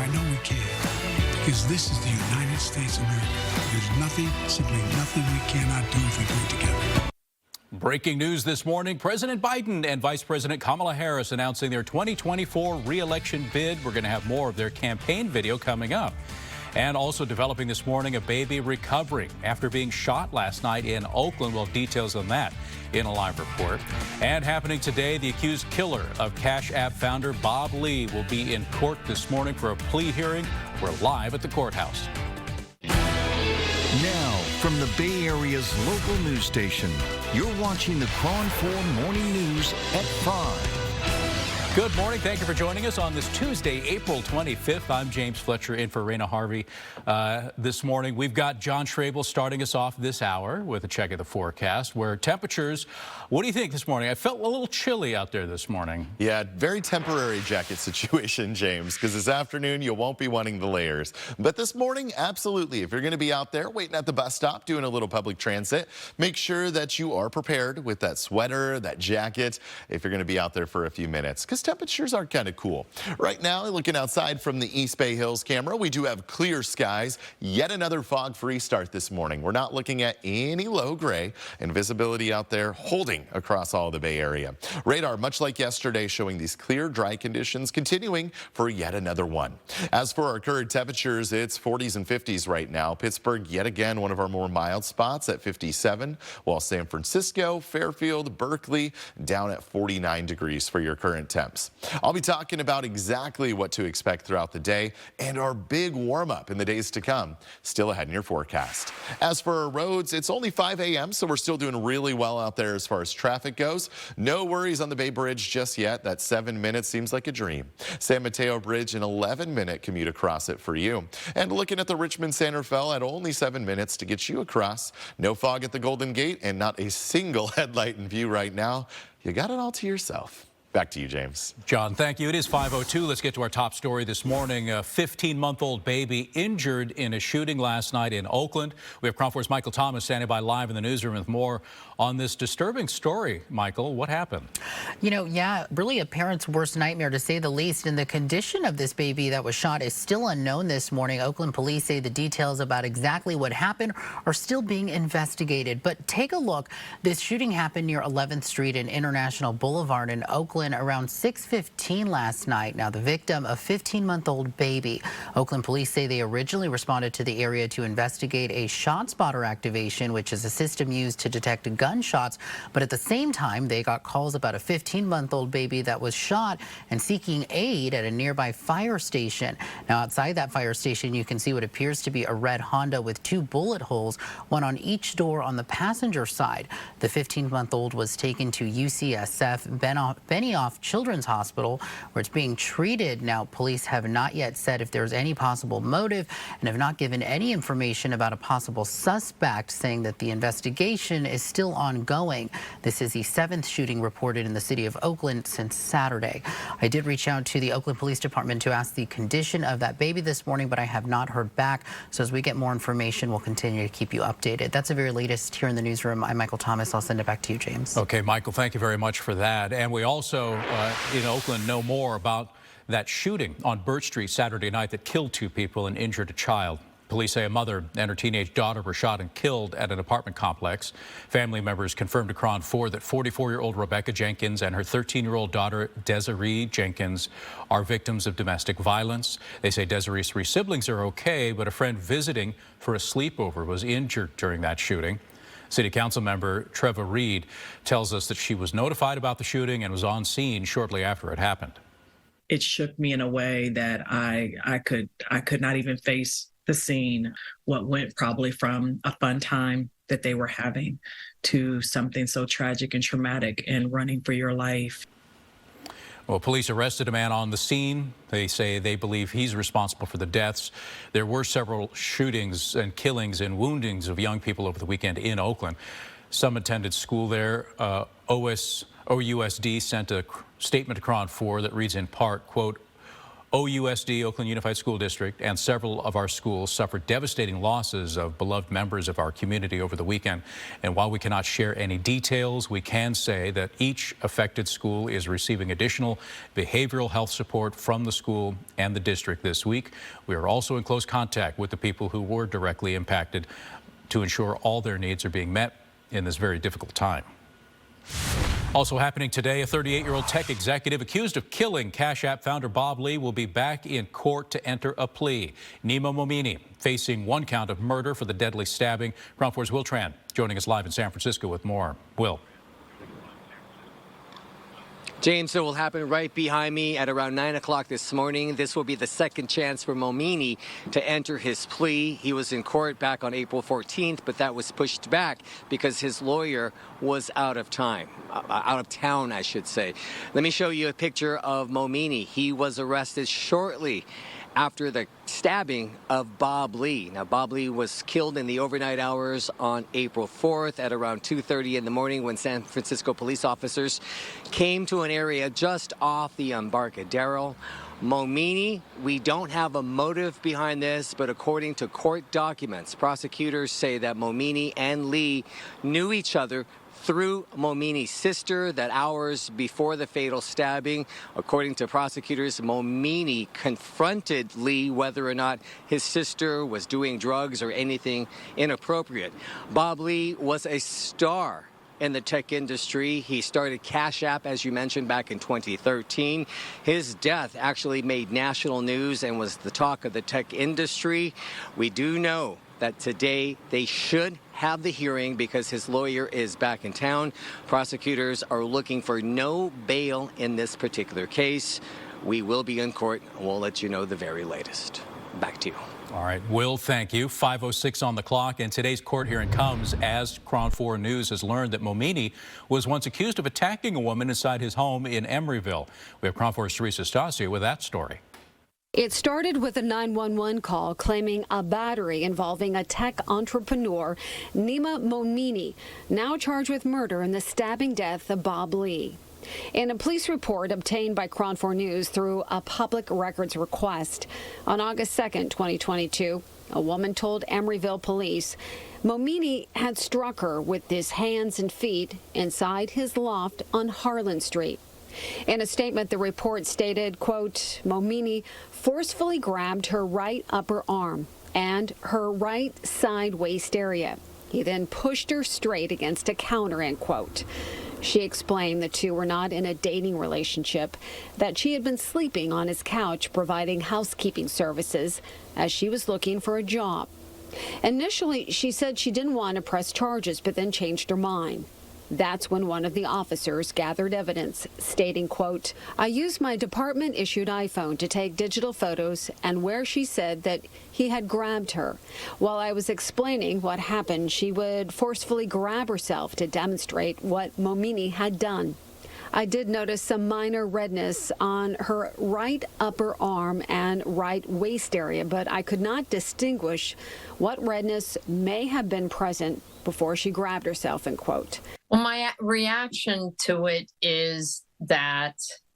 I know we can. Because this is the United States of America. There's nothing, simply nothing we cannot do if we do it together. Breaking news this morning, President Biden and Vice President Kamala Harris announcing their 2024 re-election bid. We're going to have more of their campaign video coming up. And also developing this morning, a baby recovering after being shot last night in Oakland. Well, details on that in a live report. And happening today, the accused killer of Cash App founder Bob Lee will be in court this morning for a plea hearing. We're live at the courthouse. Now, from the Bay Area's local news station, you're watching the KRON 4 Morning News at 5. Good morning. Thank you for joining us on this Tuesday, April 25th. I'm James Fletcher in for Raina Harvey. This morning, we've got John Schrabel starting us off this hour with a check of the forecast, where temperatures, what do you think this morning? I felt a little chilly out there this morning. Yeah, very temporary jacket situation, James, because this afternoon you won't be wanting the layers. But this morning, absolutely. If you're going to be out there waiting at the bus stop, doing a little public transit, make sure that you are prepared with that sweater, that jacket, if you're going to be out there for a few minutes, because temperatures are kind of cool. Right now, looking outside from the East Bay Hills camera, we do have clear skies. Yet another fog-free start this morning. We're not looking at any low gray, and visibility out there holding across all the Bay Area. Radar, much like yesterday, showing these clear, dry conditions continuing for yet another one. As for our current temperatures, it's 40s and 50s right now. Pittsburgh, yet again, one of our more mild spots at 57, while San Francisco, Fairfield, Berkeley, down at 49 degrees for your current temps. I'll be talking about exactly what to expect throughout the day and our big warm-up in the days to come. Still ahead in your forecast. As for our roads, it's only 5 a.m., so we're still doing really well out there as far as traffic goes. No worries on the Bay Bridge just yet. That 7 minutes seems like a dream. San Mateo Bridge, an 11-minute commute across it for you. And looking at the Richmond Santa Fe at only 7 minutes to get you across. No fog at the Golden Gate and not a single headlight in view right now. You got it all to yourself. Back to you, James. John, thank you. It is 5:02. Let's get to our top story this morning. A 15-month-old baby injured in a shooting last night in Oakland. We have KRON 4's Michael Thomas standing by live in the newsroom with more on this disturbing story. Michael, what happened? You know, yeah, really a parent's worst nightmare, to say the least. And the condition of this baby that was shot is still unknown this morning. Oakland police say the details about exactly what happened are still being investigated. But take a look. This shooting happened near 11th Street and International Boulevard in Oakland around 6:15 last night. Now, the victim, a 15-month-old baby. Oakland police say they originally responded to the area to investigate a shot spotter activation, which is a system used to detect gunshots. But at the same time, they got calls about a 15-month-old baby that was shot and seeking aid at a nearby fire station. Now, outside that fire station, you can see what appears to be a red Honda with 2 bullet holes, one on each door on the passenger side. The 15-month-old was taken to UCSF Benioff Children's Hospital, where it's being treated. Now, police have not yet said if there's any possible motive and have not given any information about a possible suspect, saying that the investigation is still ongoing. This is the 7th shooting reported in the city of Oakland since Saturday. I did reach out to the Oakland Police Department to ask the condition of that baby this morning, but I have not heard back. So as we get more information, we'll continue to keep you updated. That's the very latest here in the newsroom. I'm Michael Thomas. I'll send it back to you, James. Okay, Michael, thank you very much for that. And we also in Oakland know more about that shooting on Birch Street Saturday night that killed 2 people and injured a child. Police say a mother and her teenage daughter were shot and killed at an apartment complex. Family members confirmed to KRON 4 that 44-year-old Rebecca Jenkins and her 13-year-old daughter Desiree Jenkins are victims of domestic violence. They say Desiree's 3 siblings are okay, but a friend visiting for a sleepover was injured during that shooting. City Council member Trevor Reed tells us that she was notified about the shooting and was on scene shortly after it happened. It shook me in a way that I could not even face the scene. What went probably from a fun time that they were having to something so tragic and traumatic and running for your life. Well, police arrested a man on the scene. They say they believe he's responsible for the deaths. There were several shootings and killings and woundings of young people over the weekend in Oakland. Some attended school there. OUSD sent a statement to KRON 4 that reads in part, quote, OUSD, Oakland Unified School District, and several of our schools suffered devastating losses of beloved members of our community over the weekend. And while we cannot share any details, we can say that each affected school is receiving additional behavioral health support from the school and the district this week. We are also in close contact with the people who were directly impacted to ensure all their needs are being met in this very difficult time. Also happening today, a 38-year-old tech executive accused of killing Cash App founder Bob Lee will be back in court to enter a plea. Nima Momini facing one count of murder for the deadly stabbing. Ground 4's Will Tran joining us live in San Francisco with more. Will. James, it will happen right behind me at around 9 o'clock this morning. This will be the second chance for Momini to enter his plea. He was in court back on April 14th, but that was pushed back because his lawyer was out of town, I should say. Let me show you a picture of Momini. He was arrested shortly after the stabbing of Bob Lee. Now, Bob Lee was killed in the overnight hours on April 4th at around 2:30 in the morning when San Francisco police officers came to an area just off the Embarcadero. Momini, we don't have a motive behind this, but according to court documents, prosecutors say that Momini and Lee knew each other through Momini's sister, that hours before the fatal stabbing. According to prosecutors, Momini confronted Lee whether or not his sister was doing drugs or anything inappropriate. Bob Lee was a star in the tech industry. He started Cash App, as you mentioned, back in 2013. His death actually made national news and was the talk of the tech industry. We do know that today they should have the hearing because his lawyer is back in town. Prosecutors are looking for no bail in this particular case. We will be in court, and we'll let you know the very latest. Back to you. All right, Will, thank you. 5:06 on the clock, and today's court hearing comes as Crown 4 News has learned that Momini was once accused of attacking a woman inside his home in Emeryville. We have Crown 4's Teresa Stasio with that story. It started with a 911 call claiming a battery involving a tech entrepreneur, Nima Momini, now charged with murder in the stabbing death of Bob Lee. In a police report obtained by Crown 4 News through a public records request, on August 2nd, 2022, a woman told Emeryville police Momini had struck her with his hands and feet inside his loft on Harlan Street. In a statement, the report stated, quote, Momini forcefully grabbed her right upper arm and her right side waist area. He then pushed her straight against a counter, end quote. She explained the two were not in a dating relationship, that she had been sleeping on his couch providing housekeeping services as she was looking for a job. Initially, she said she didn't want to press charges, but then changed her mind. That's when one of the officers gathered evidence, stating, quote, I used my department-issued iPhone to take digital photos and where she said that he had grabbed her. While I was explaining what happened, she would forcefully grab herself to demonstrate what Momini had done. I did notice some minor redness on her right upper arm and right waist area, but I could not distinguish what redness may have been present before she grabbed herself, end quote. Well, my reaction to it is that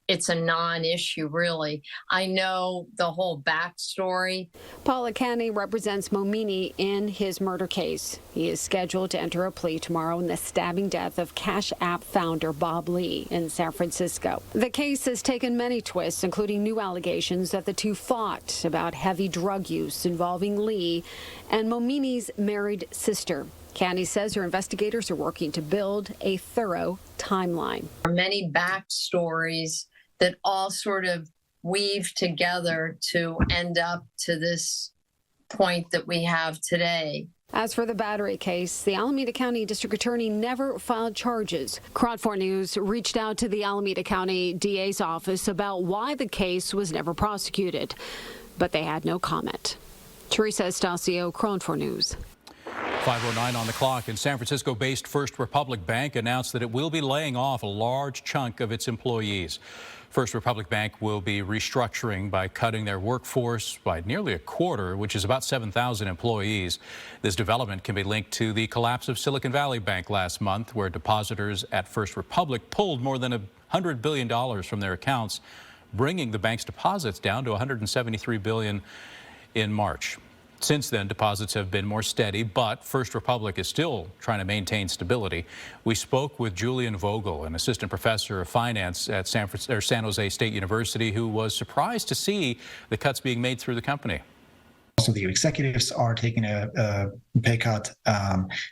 it's a non-issue, really. I know the whole backstory. Paula Canny represents Momini in his murder case. He is scheduled to enter a plea tomorrow in the stabbing death of Cash App founder Bob Lee in San Francisco. The case has taken many twists, including new allegations that the two fought about heavy drug use involving Lee and Momini's married sister. Canny says her investigators are working to build a thorough timeline. There are many backstories that all sort of weave together to end up to this point that we have today. As for the battery case, the Alameda County District Attorney never filed charges. Crown 4 News reached out to the Alameda County DA's office about why the case was never prosecuted, but they had no comment. Teresa Stasio, Crown 4 News. 5:09 on the clock, and San Francisco-based First Republic Bank announced that it will be laying off a large chunk of its employees. First Republic Bank will be restructuring by cutting their workforce by nearly a quarter, which is about 7,000 employees. This development can be linked to the collapse of Silicon Valley Bank last month, where depositors at First Republic pulled more than $100 billion from their accounts. bringing the bank's deposits down to $173 billion in March. Since then, deposits have been more steady, but First Republic is still trying to maintain stability. We spoke with Julian Vogel, an assistant professor of finance at San Jose State University, who was surprised to see the cuts being made through the company. Also, the executives are taking a pay cut.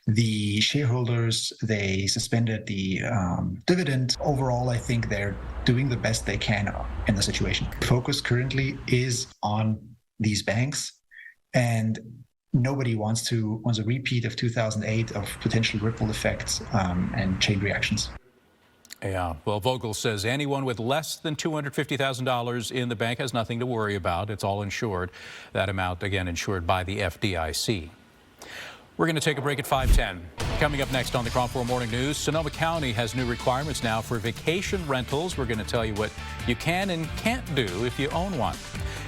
The shareholders, they suspended the dividend. Overall, I think they're doing the best they can in the situation. Focus currently is on these banks. And nobody wants a repeat of 2008 of potential ripple effects and chain reactions. Yeah, well, Vogel says anyone with less than $250,000 in the bank has nothing to worry about. It's all insured. That amount, again, insured by the FDIC. We're going to take a break at 5:10. Coming up next on the KRON 4 Morning News, Sonoma County has new requirements now for vacation rentals. We're going to tell you what you can and can't do if you own one.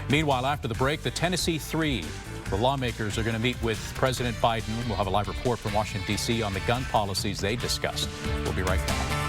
Meanwhile, after the break, the Tennessee 3. The lawmakers are going to meet with President Biden. We'll have a live report from Washington, D.C. on the gun policies they discussed. We'll be right back.